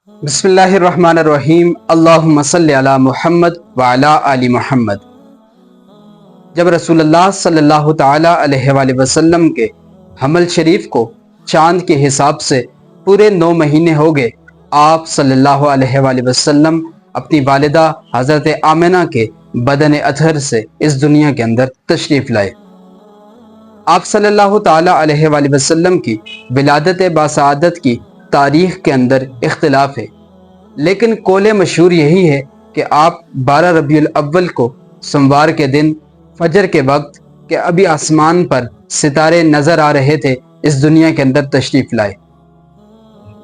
بسم اللہ الرحمن الرحیم، اللہم صلی علی محمد وعلی آل محمد۔ جب رسول اللہ صلی اللہ تعالی علیہ وآلہ وسلم کے حمل شریف کو چاند کے حساب سے پورے 9 مہینے ہو گئے، آپ صلی اللہ علیہ وآلہ وسلم اپنی والدہ حضرت آمنہ کے بدن اطہر سے اس دنیا کے اندر تشریف لائے۔ آپ صلی اللہ تعالی علیہ وآلہ وسلم کی ولادت باسعادت کی تاریخ کے اندر اختلاف ہے، لیکن قول مشہور یہی ہے کہ آپ 12 ربیع الاول کو سوموار کے دن فجر کے وقت کہ ابھی آسمان پر ستارے نظر آ رہے تھے، اس دنیا کے اندر تشریف لائے۔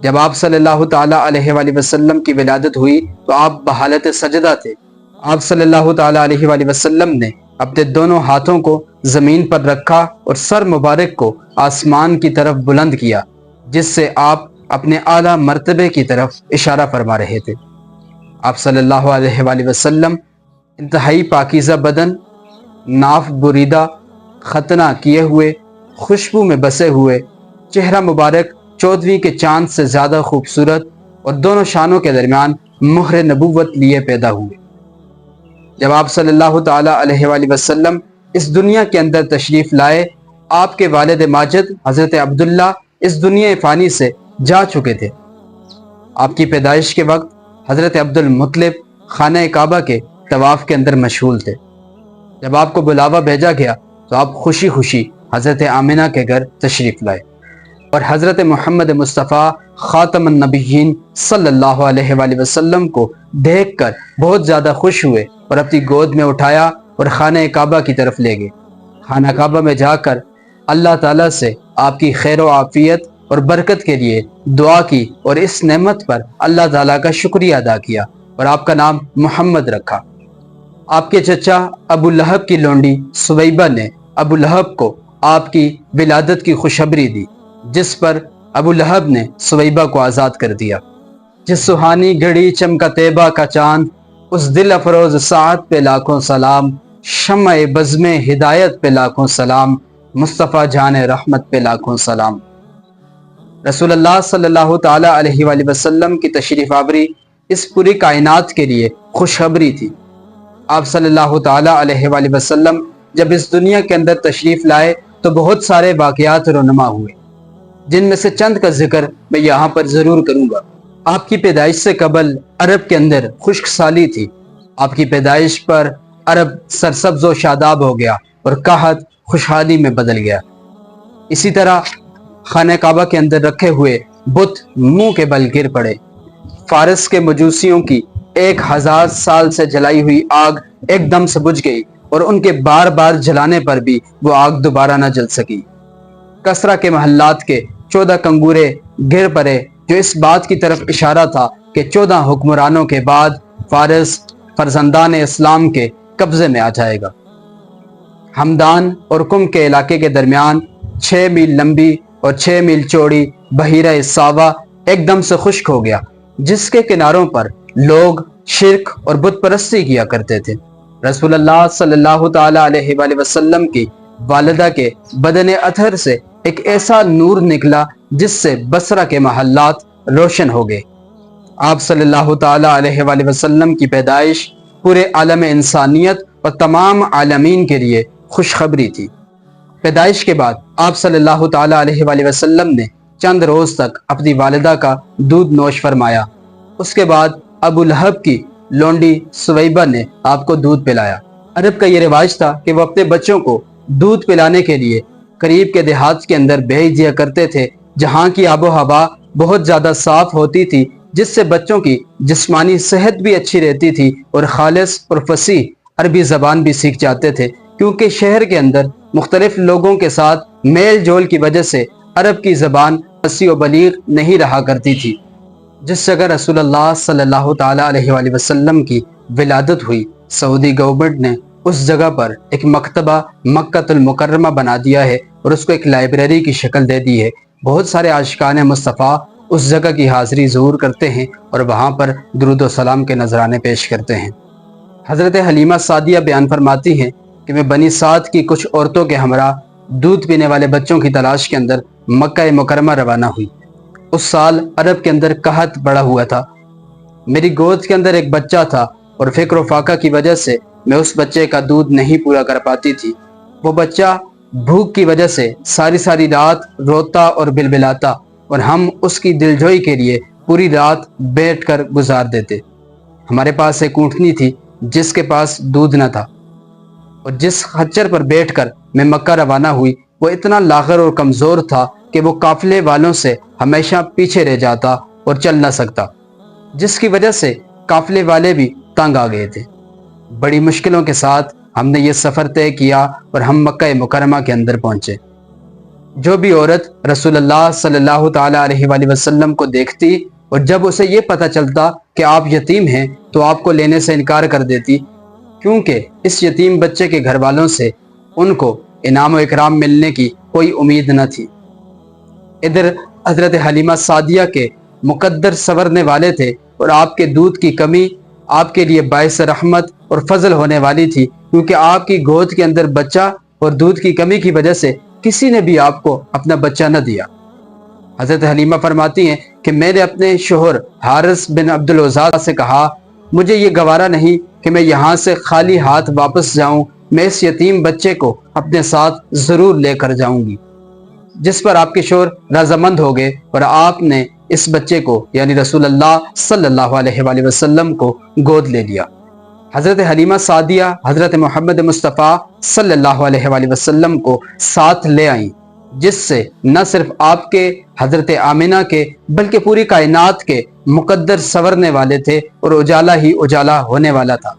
جب آپ صلی اللہ تعالی علیہ وآلہ وسلم کی ولادت ہوئی تو آپ بحالت سجدہ تھے۔ آپ صلی اللہ تعالی علیہ وآلہ وسلم نے اپنے دونوں ہاتھوں کو زمین پر رکھا اور سر مبارک کو آسمان کی طرف بلند کیا، جس سے آپ اپنے اعلیٰ مرتبے کی طرف اشارہ فرما رہے تھے۔ آپ صلی اللہ علیہ وآلہ وسلم انتہائی پاکیزہ بدن، ناف بریدہ، ختنہ کیے ہوئے، خوشبو میں بسے ہوئے، چہرہ مبارک 14ویں کے چاند سے زیادہ خوبصورت اور دونوں شانوں کے درمیان مہر نبوت لیے پیدا ہوئے۔ جب آپ صلی اللہ تعالی علیہ وآلہ وسلم اس دنیا کے اندر تشریف لائے، آپ کے والد ماجد حضرت عبداللہ اس دنیا فانی سے جا چکے تھے۔ آپ کی پیدائش کے وقت حضرت عبد المطلب خانہ کعبہ کے طواف کے اندر مشغول تھے۔ جب آپ کو بلاوا بھیجا گیا تو آپ خوشی خوشی حضرت آمنہ کے گھر تشریف لائے اور حضرت محمد مصطفیٰ خاتم النبیین صلی اللہ علیہ وآلہ وسلم کو دیکھ کر بہت زیادہ خوش ہوئے اور اپنی گود میں اٹھایا اور خانہ کعبہ کی طرف لے گئے۔ خانہ کعبہ میں جا کر اللہ تعالیٰ سے آپ کی خیر و عافیت اور برکت کے لیے دعا کی اور اس نعمت پر اللہ تعالیٰ کا شکریہ ادا کیا اور آپ کا نام محمد رکھا۔ آپ کے چچا ابو لہب کی لونڈی سویبہ نے ابو لہب کو آپ کی ولادت کی خوشخبری دی، جس پر ابو لہب نے سویبہ کو آزاد کر دیا۔ جس سہانی گھڑی چمکا طیبہ کا چاند، اس دل افروز ساعت پہ لاکھوں سلام، شمع بزم ہدایت پہ لاکھوں سلام، مصطفیٰ جان رحمت پہ لاکھوں سلام۔ رسول اللہ صلی اللہ تعالی علیہ وآلہ وسلم کی تشریف آوری اس پوری کائنات کے لیے خوشخبری تھی۔ آپ صلی اللہ تعالی علیہ وآلہ وسلم جب اس دنیا کے اندر تشریف لائے تو بہت سارے واقعات رونما ہوئے، جن میں سے چند کا ذکر میں یہاں پر ضرور کروں گا۔ آپ کی پیدائش سے قبل عرب کے اندر خشک سالی تھی۔ آپ کی پیدائش پر عرب سرسبز و شاداب ہو گیا اور قحط خوشحالی میں بدل گیا۔ اسی طرح خانہ کعبہ کے اندر رکھے ہوئے بت منہ کے بل گر پڑے۔ فارس کے مجوسیوں کی 1000 سال سے جلائی ہوئی آگ ایک دم سے بجھ گئی اور ان کے بار بار جلانے پر بھی وہ آگ دوبارہ نہ جل سکی۔ کسرا کے محلات کے 14 کنگورے گر پڑے، جو اس بات کی طرف اشارہ تھا کہ 14 حکمرانوں کے بعد فارس فرزندان اسلام کے قبضے میں آ جائے گا۔ ہمدان اور کم کے علاقے کے درمیان 6 میل لمبی اور 6 میل چوڑی بحیرہ ساوا ایک دم سے خشک ہو گیا، جس کے کناروں پر لوگ شرک اور بت پرستی کیا کرتے تھے۔ رسول اللہ صلی اللہ تعالی علیہ وآلہ وسلم کی والدہ کے بدن اطہر سے ایک ایسا نور نکلا جس سے بصرہ کے محلات روشن ہو گئے۔ آپ صلی اللہ تعالی علیہ وآلہ وسلم کی پیدائش پورے عالم انسانیت اور تمام عالمین کے لیے خوشخبری تھی۔ پیدائش کے بعد آپ صلی اللہ تعالی علیہ وآلہ وسلم نے چند روز تک اپنی والدہ کا دودھ نوش فرمایا۔ اس کے بعد ابو لہب کی لونڈی سویبہ نے آپ کو دودھ پلایا۔ عرب کا یہ رواج تھا کہ وہ اپنے بچوں کو دودھ پلانے کے لیے قریب کے دیہات کے اندر بھیج دیا کرتے تھے، جہاں کی آب و ہوا بہت زیادہ صاف ہوتی تھی، جس سے بچوں کی جسمانی صحت بھی اچھی رہتی تھی اور خالص اور فصیح عربی زبان بھی سیکھ جاتے تھے، کیونکہ شہر کے اندر مختلف لوگوں کے ساتھ میل جول کی وجہ سے عرب کی زبان فصیح و بلیغ نہیں رہا کرتی تھی۔ جس جگہ رسول اللہ صلی اللہ تعالی علیہ وآلہ وسلم کی ولادت ہوئی، سعودی گورنمنٹ نے اس جگہ پر ایک مکتبہ مکہ المکرمہ بنا دیا ہے اور اس کو ایک لائبریری کی شکل دے دی ہے۔ بہت سارے عاشقان مصطفیٰ اس جگہ کی حاضری ضرور کرتے ہیں اور وہاں پر درود و سلام کے نذرانے پیش کرتے ہیں۔ حضرت حلیمہ سعدیہ بیان فرماتی ہیں کہ میں بنی سعد کی کچھ عورتوں کے ہمراہ دودھ پینے والے بچوں کی تلاش کے اندر مکہ مکرمہ روانہ ہوئی۔ اس سال عرب کے اندر قحط بڑا ہوا تھا۔ میری گود کے اندر ایک بچہ تھا اور فکر و فاقہ کی وجہ سے میں اس بچے کا دودھ نہیں پورا کر پاتی تھی۔ وہ بچہ بھوک کی وجہ سے ساری رات روتا اور بلبلاتا اور ہم اس کی دلجوئی کے لیے پوری رات بیٹھ کر گزار دیتے۔ ہمارے پاس ایک اونٹنی تھی جس کے پاس دودھ نہ تھا، اور جس خچر پر بیٹھ کر میں مکہ روانہ ہوئی وہ اتنا لاغر اور کمزور تھا کہ وہ قافلے والوں سے ہمیشہ پیچھے رہ جاتا اور چل نہ سکتا، جس کی وجہ سے قافلے والے بھی تنگ آ گئے تھے۔ بڑی مشکلوں کے ساتھ ہم نے یہ سفر طے کیا اور ہم مکہ مکرمہ کے اندر پہنچے۔ جو بھی عورت رسول اللہ صلی اللہ تعالی علیہ وآلہ وسلم کو دیکھتی اور جب اسے یہ پتہ چلتا کہ آپ یتیم ہیں تو آپ کو لینے سے انکار کر دیتی، کیونکہ اس یتیم بچے کے گھر والوں سے ان کو انعام و اکرام ملنے کی کوئی امید نہ تھی۔ ادھر حضرت حلیمہ سعدیہ کے مقدر سنورنے والے تھے اور آپ کے دودھ کی کمی آپ کے لیے باعث رحمت اور فضل ہونے والی تھی، کیونکہ آپ کی گود کے اندر بچہ اور دودھ کی کمی کی وجہ سے کسی نے بھی آپ کو اپنا بچہ نہ دیا۔ حضرت حلیمہ فرماتی ہیں کہ میں نے اپنے شوہر حارث بن عبد العزیٰ سے کہا، مجھے یہ گوارا نہیں کہ میں یہاں سے خالی ہاتھ واپس جاؤں، میں اس یتیم بچے کو اپنے ساتھ ضرور لے کر جاؤں گی۔ جس پر آپ کے شوہر رضامند ہو گئے اور آپ نے اس بچے کو یعنی رسول اللہ صلی اللہ علیہ وآلہ وسلم کو گود لے لیا۔ حضرت حلیمہ سعدیہ حضرت محمد مصطفیٰ صلی اللہ علیہ وآلہ وسلم کو ساتھ لے آئیں، جس سے نہ صرف آپ کے حضرت آمنہ کے بلکہ پوری کائنات کے مقدر سنورنے والے تھے اور اجالا ہی اجالا ہونے والا تھا۔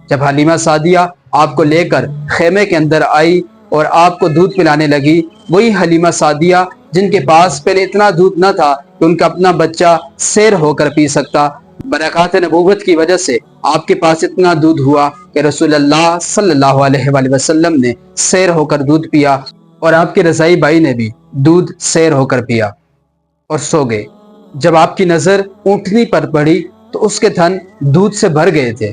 جب حلیمہ سعدیہ آپ کو لے کر خیمے کے اندر آئی اور آپ کو دودھ پلانے لگی، وہی حلیمہ سعدیہ جن کے پاس پہلے اتنا دودھ نہ تھا کہ ان کا اپنا بچہ سیر ہو کر پی سکتا، برکات نبوت کی وجہ سے آپ کے پاس اتنا دودھ ہوا کہ رسول اللہ صلی اللہ علیہ وآلہ وسلم نے سیر ہو کر دودھ پیا اور آپ کے رضائی بھائی نے بھی دودھ سیر ہو کر پیا اور سو گئے۔ جب آپ کی نظر اونٹنی پر پڑی تو اس کے تھن دودھ سے بھر گئے تھے۔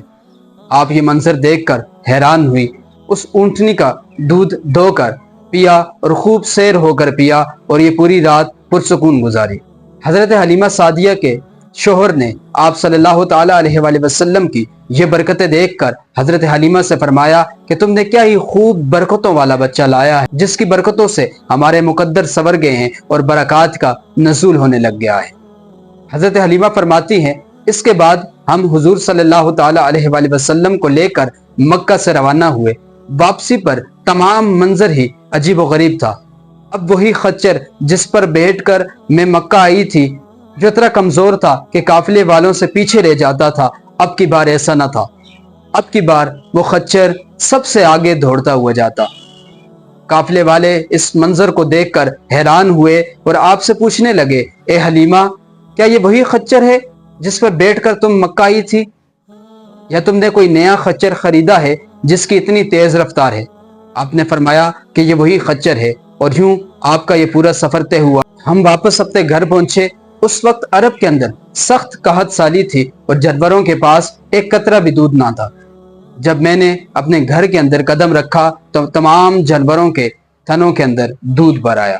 آپ یہ منظر دیکھ کر حیران ہوئی، اس اونٹنی کا دودھ دھو کر پیا اور خوب سیر ہو کر پیا اور یہ پوری رات پرسکون گزاری۔ حضرت حلیمہ سعدیہ کے شوہر نے آپ صلی اللہ تعالی علیہ وآلہ وسلم کی یہ برکتیں دیکھ کر حضرت حلیمہ سے فرمایا کہ تم نے کیا ہی خوب برکتوں والا بچہ لایا ہے، جس کی برکتوں سے ہمارے مقدر سنور گئے ہیں اور برکات کا نزول ہونے لگ گیا ہے۔ حضرت حلیمہ فرماتی ہیں اس کے بعد ہم حضور صلی اللہ تعالی علیہ وآلہ وسلم کو لے کر مکہ سے روانہ ہوئے۔ واپسی پر تمام منظر ہی عجیب و غریب تھا۔ اب وہی خچر جس پر بیٹھ کر میں مکہ آئی تھی، جو اتنا کمزور تھا کہ قافلے والوں سے پیچھے رہ جاتا تھا، اب کی بار ایسا نہ تھا۔ اب کی بار وہ خچر سب سے آگے دوڑتا ہوا جاتا۔ قافلے والے اس منظر کو دیکھ کر حیران ہوئے اور آپ سے پوچھنے لگے، اے حلیمہ، کیا یہ وہی خچر ہے جس پر بیٹھ کر تم مکہ آئی تھی، یا تم نے کوئی نیا خچر خریدا ہے جس کی اتنی تیز رفتار ہے؟ آپ نے فرمایا کہ یہ وہی خچر ہے، اور یوں آپ کا یہ پورا سفر طے ہوا۔ ہم واپس اپنے گھر پہنچے۔ اس وقت عرب کے اندر سخت قحط سالی تھی اور جانوروں کے پاس ایک قطرہ بھی دودھ نہ تھا۔ جب میں نے اپنے گھر کے اندر قدم رکھا تو تمام جانوروں کے تھنوں کے اندر دودھ بھر آیا،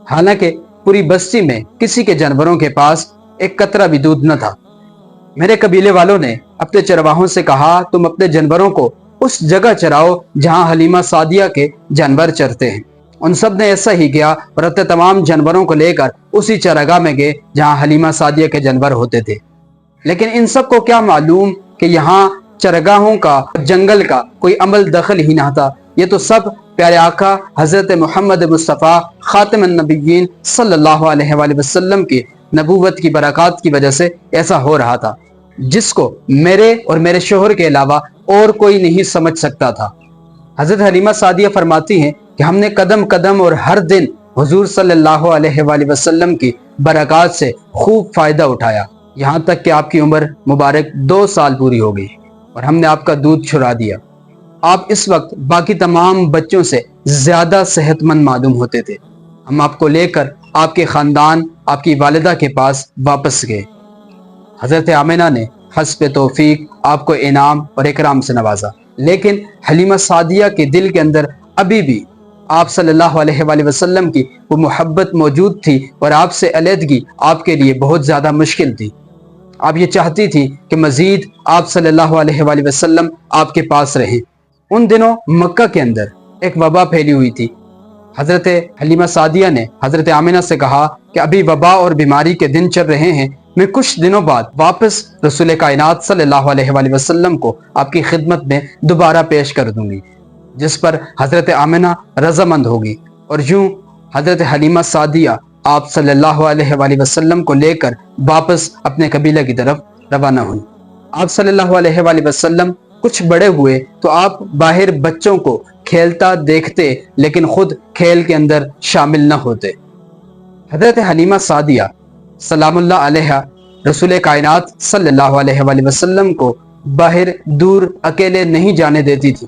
حالانکہ پوری بستی میں کسی کے جانوروں کے پاس ایک قطرہ بھی دودھ نہ تھا۔ میرے قبیلے والوں نے اپنے چرواہوں سے کہا، تم اپنے جانوروں کو اس جگہ چراؤ جہاں حلیمہ سعدیہ کے جانور چرتے ہیں۔ ان سب نے ایسا ہی کیا اور اپنے تمام جانوروں کو لے کر اسی چراگاہ میں گئے جہاں حلیمہ سعدیہ کے جانور ہوتے تھے۔ لیکن ان سب کو کیا معلوم کہ یہاں چرگاہوں کا جنگل کا کوئی عمل دخل ہی نہ تھا، یہ تو سب پیارے آقا حضرت محمد مصطفیٰ خاتم النبیین صلی اللہ علیہ وآلہ وسلم کی نبوت کی برکات کی وجہ سے ایسا ہو رہا تھا، جس کو میرے اور میرے شوہر کے علاوہ اور کوئی نہیں سمجھ سکتا تھا۔ حضرت حلیمہ سعدیہ فرماتی ہیں کہ ہم نے قدم قدم اور ہر دن حضور صلی اللہ علیہ وآلہ وسلم کی برکات سے خوب فائدہ اٹھایا، یہاں تک کہ آپ کی عمر مبارک 2 سال پوری ہو گئی اور ہم نے آپ کا دودھ چھڑا دیا۔ آپ اس وقت باقی تمام بچوں سے زیادہ صحت مند معلوم ہوتے تھے۔ ہم آپ کو لے کر آپ کے خاندان، آپ کی والدہ کے پاس واپس گئے۔ حضرت آمنہ نے حسب توفیق آپ کو انعام اور اکرام سے نوازا، لیکن حلیمہ سعدیہ کے دل کے اندر ابھی بھی آپ صلی اللہ علیہ وآلہ وسلم کی وہ محبت موجود تھی اور آپ سے علیحدگی آپ کے لیے بہت زیادہ مشکل تھی۔ آپ یہ چاہتی تھی کہ مزید آپ صلی اللہ علیہ وآلہ وسلم آپ کے پاس رہیں۔ ان دنوں مکہ کے اندر ایک وبا پھیلی ہوئی تھی۔ حضرت حلیمہ سعدیہ نے حضرت آمنہ سے کہا کہ ابھی وبا اور بیماری کے دن چل رہے ہیں، میں کچھ دنوں بعد واپس رسول کائنات صلی اللہ علیہ وآلہ وسلم کو آپ کی خدمت میں دوبارہ پیش کر دوں گی، جس پر حضرت آمنہ رضامند ہوگی۔ اور یوں حضرت حلیمہ سعدیہ آپ صلی اللہ علیہ وآلہ وسلم کو لے کر واپس اپنے قبیلہ کی طرف روانہ ہوئی۔ آپ صلی اللہ علیہ وآلہ وسلم کچھ بڑے ہوئے تو آپ باہر بچوں کو کھیلتا دیکھتے لیکن خود کھیل کے اندر شامل نہ ہوتے۔ حضرت حلیمہ سعدیہ سلام اللہ علیہ رسول کائنات صلی اللہ علیہ وآلہ وسلم کو باہر دور اکیلے نہیں جانے دیتی تھی۔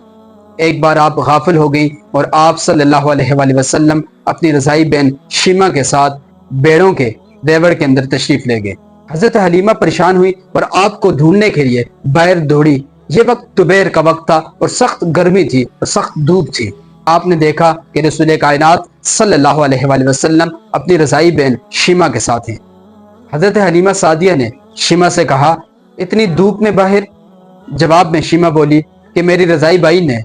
ایک بار آپ غافل ہو گئی اور آپ صلی اللہ علیہ وآلہ وسلم اپنی رضائی بہن شیمہ کے ساتھ بیڑوں کے ریوڑ کے اندر تشریف لے گئے۔ حضرت حلیمہ پریشان ہوئی اور آپ کو ڈھونڈنے کے لیے باہر دوڑی۔ یہ وقت دوپہر کا وقت تھا اور سخت گرمی تھی اور سخت دھوپ تھی۔ آپ نے دیکھا کہ رسول کائنات صلی اللہ علیہ وآلہ وسلم اپنی رضائی بہن شیمہ کے ساتھ ہیں۔ حضرت حلیمہ سعدیہ نے شیمہ سے کہا، اتنی دھوپ میں باہر؟ جواب میں شیمہ بولی کہ میری رضائی بھائی نے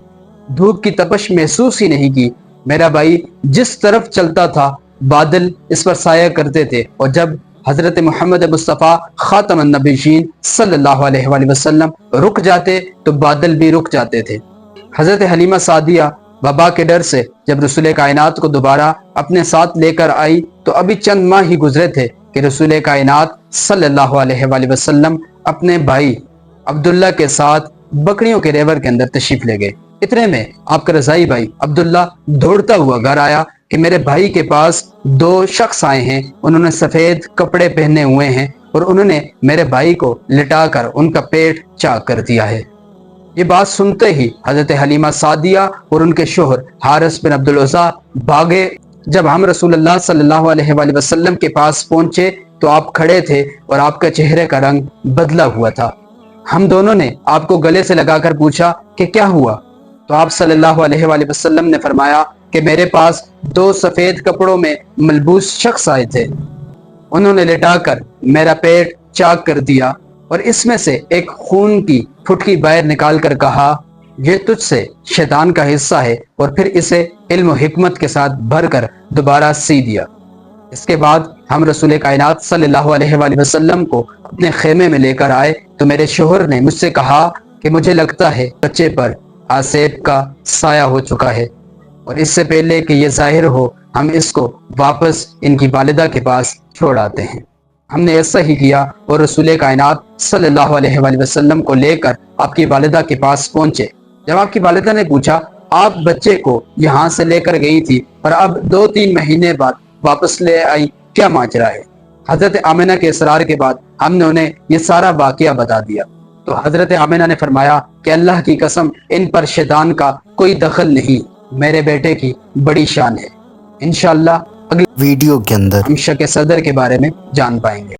دھوپ کی تپش محسوس ہی نہیں کی۔ میرا بھائی جس طرف چلتا تھا بادل اس پر سایہ کرتے تھے، اور جب حضرت محمد مصطفیٰ خاتم النبیین صلی اللہ علیہ وآلہ وسلم رک جاتے تو بادل بھی رک جاتے تھے۔ حضرت حلیمہ سعدیہ وبا کے ڈر سے جب رسول کائنات کو دوبارہ اپنے ساتھ لے کر آئی تو ابھی چند ماہ ہی گزرے تھے کہ رسول کائنات صلی اللہ علیہ وآلہ وسلم اپنے بھائی عبداللہ کے ساتھ بکریوں کے ریوڑ کے اندر تشریف لے گئے۔ اتنے میں آپ کا رضائی بھائی عبداللہ دوڑتا ہوا گھر آیا کہ میرے بھائی کے پاس دو شخص آئے ہیں، انہوں نے سفید کپڑے پہنے ہوئے ہیں اور انہوں نے میرے بھائی کو لٹا کر ان کا پیٹ چاک کر دیا ہے۔ یہ بات سنتے ہی حضرت حلیمہ سعدیہ اور ان کے شوہر حارث بن عبدالعزیٰ بھاگے۔ جب ہم رسول اللہ صلی اللہ علیہ وآلہ وسلم کے پاس پہنچے تو آپ کھڑے تھے اور آپ کا چہرے کا رنگ بدلا ہوا تھا۔ ہم دونوں نے آپ کو گلے سے لگا کر پوچھا کہ کیا ہوا؟ تو آپ صلی اللہ علیہ وآلہ وسلم نے فرمایا کہ میرے پاس دو سفید کپڑوں میں ملبوس شخص آئے تھے، انہوں نے لٹا کر میرا پیٹ چاک کر دیا اور اس میں سے ایک خون کی پھٹکی باہر نکال کر کہا، یہ تجھ سے شیطان کا حصہ ہے، اور پھر اسے علم و حکمت کے ساتھ بھر کر دوبارہ سی دیا۔ اس کے بعد ہم رسول کائنات صلی اللہ علیہ وآلہ وسلم کو اپنے خیمے میں لے کر آئے تو میرے شوہر نے مجھ سے کہا کہ مجھے لگتا ہے بچے پر آسیب کا سایہ ہو چکا ہے، اور اس سے پہلے کہ یہ ظاہر ہو ہم اس کو واپس ان کی والدہ کے پاس چھوڑ آتے ہیں۔ ہم نے ایسا ہی کیا اور رسول کائنات صلی اللہ علیہ وآلہ وسلم کو لے کر آپ کی والدہ کے پاس پہنچے۔ جب آپ کی والدہ نے پوچھا، آپ بچے کو یہاں سے لے کر گئی تھی اور اب 2-3 مہینے بعد واپس لے آئی، کیا ماجرا ہے؟ حضرت آمنہ کے اصرار کے بعد ہم نے انہیں یہ سارا واقعہ بتا دیا تو حضرت آمنہ نے فرمایا کہ اللہ کی قسم ان پر شیطان کا کوئی دخل نہیں، میرے بیٹے کی بڑی شان ہے۔ انشاءاللہ اگلی ویڈیو کے اندر ہم شک صدر کے بارے میں جان پائیں گے۔